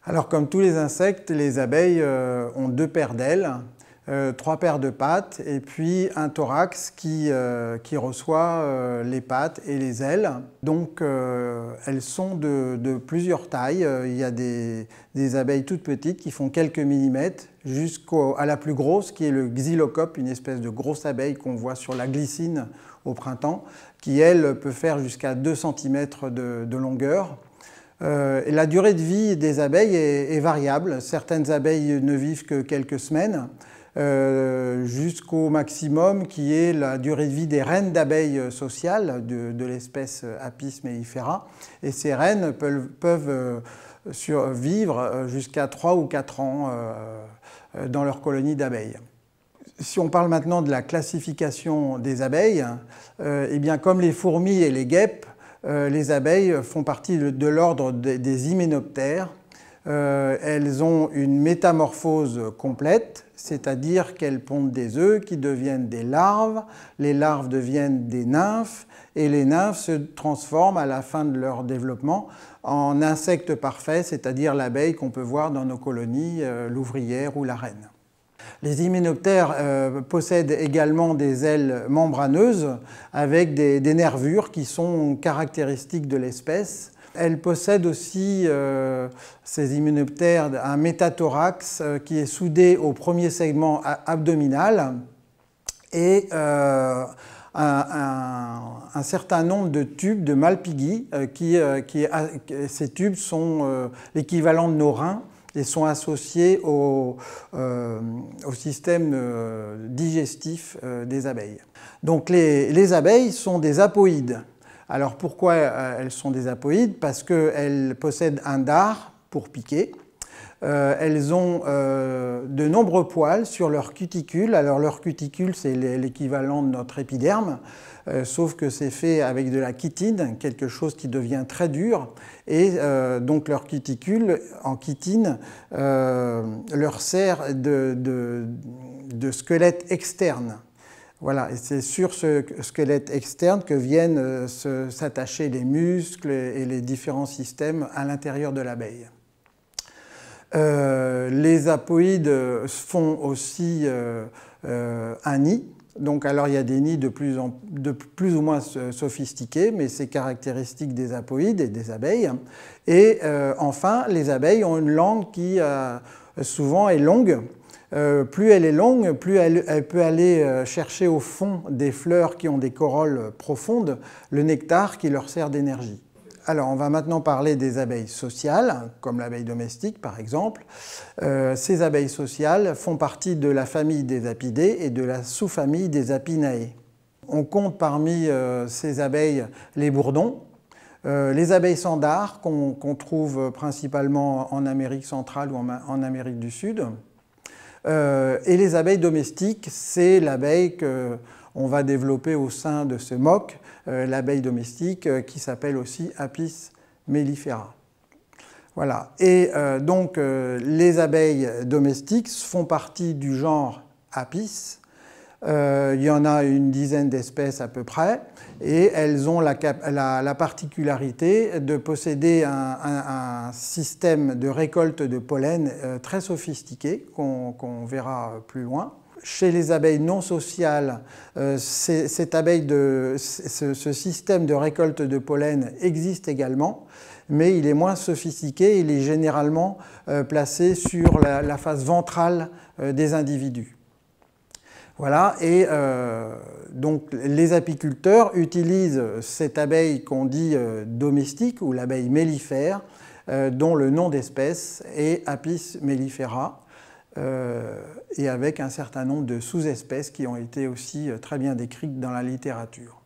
Alors comme tous les insectes, les abeilles ont 2 paires d'ailes, 3 paires de pattes et puis un thorax qui reçoit les pattes et les ailes. Donc elles sont de plusieurs tailles. Il y a des abeilles toutes petites qui font quelques millimètres jusqu'à la plus grosse qui est le xylocope, une espèce de grosse abeille qu'on voit sur la glycine au printemps, qui elle peut faire jusqu'à 2 cm de longueur. La durée de vie des abeilles est variable. Certaines abeilles ne vivent que quelques semaines, jusqu'au maximum qui est la durée de vie des reines d'abeilles sociales de l'espèce Apis mellifera. Et ces reines peuvent survivre jusqu'à 3 ou 4 ans dans leur colonie d'abeilles. Si on parle maintenant de la classification des abeilles, eh bien comme les fourmis et les guêpes, les abeilles font partie de l'ordre des hyménoptères. Elles ont une métamorphose complète, c'est-à-dire qu'elles pondent des œufs qui deviennent des larves, les larves deviennent des nymphes, et les nymphes se transforment à la fin de leur développement en insectes parfaits, c'est-à-dire l'abeille qu'on peut voir dans nos colonies, l'ouvrière ou la reine. Les hyménoptères possèdent également des ailes membraneuses avec des nervures qui sont caractéristiques de l'espèce. Elles possèdent aussi, ces hyménoptères, un métathorax qui est soudé au premier segment abdominal et un certain nombre de tubes de Malpighi. Ces tubes sont l'équivalent de nos reins et sont associés au système digestif des abeilles. Donc les abeilles sont des apoïdes. Alors pourquoi elles sont des apoïdes? Parce qu'elles possèdent un dard pour piquer. Elles ont de nombreux poils sur leur cuticule. Alors leur cuticule, c'est l'équivalent de notre épiderme, sauf que c'est fait avec de la chitine, quelque chose qui devient très dur. Et donc leur cuticule en chitine leur sert de squelette externe. Voilà, et c'est sur ce squelette externe que viennent s'attacher les muscles et les différents systèmes à l'intérieur de l'abeille. Les apoïdes font aussi un nid. Donc, alors, il y a des nids de plus ou moins sophistiqués, mais c'est caractéristique des apoïdes et des abeilles. Et enfin, les abeilles ont une langue qui souvent est longue. Plus elle est longue, plus elle peut aller chercher au fond des fleurs qui ont des corolles profondes le nectar qui leur sert d'énergie. Alors, on va maintenant parler des abeilles sociales, comme l'abeille domestique par exemple. Ces abeilles sociales font partie de la famille des apidés et de la sous-famille des Apinae. On compte parmi ces abeilles les bourdons, les abeilles sans dard qu'on trouve principalement en Amérique centrale ou en Amérique du Sud. Et les abeilles domestiques, c'est l'abeille qu'on va développer au sein de ce MOC, l'abeille domestique qui s'appelle aussi Apis mellifera. Voilà. Et donc les abeilles domestiques font partie du genre Apis. Il y en a une dizaine d'espèces à peu près, et elles ont la particularité de posséder un système de récolte de pollen très sophistiqué, qu'on verra plus loin. Chez les abeilles non sociales, ce système de récolte de pollen existe également, mais il est moins sophistiqué, il est généralement placé sur la face ventrale des individus. Voilà, et donc les apiculteurs utilisent cette abeille qu'on dit domestique, ou l'abeille mellifère, dont le nom d'espèce est Apis mellifera, et avec un certain nombre de sous-espèces qui ont été aussi très bien décrites dans la littérature.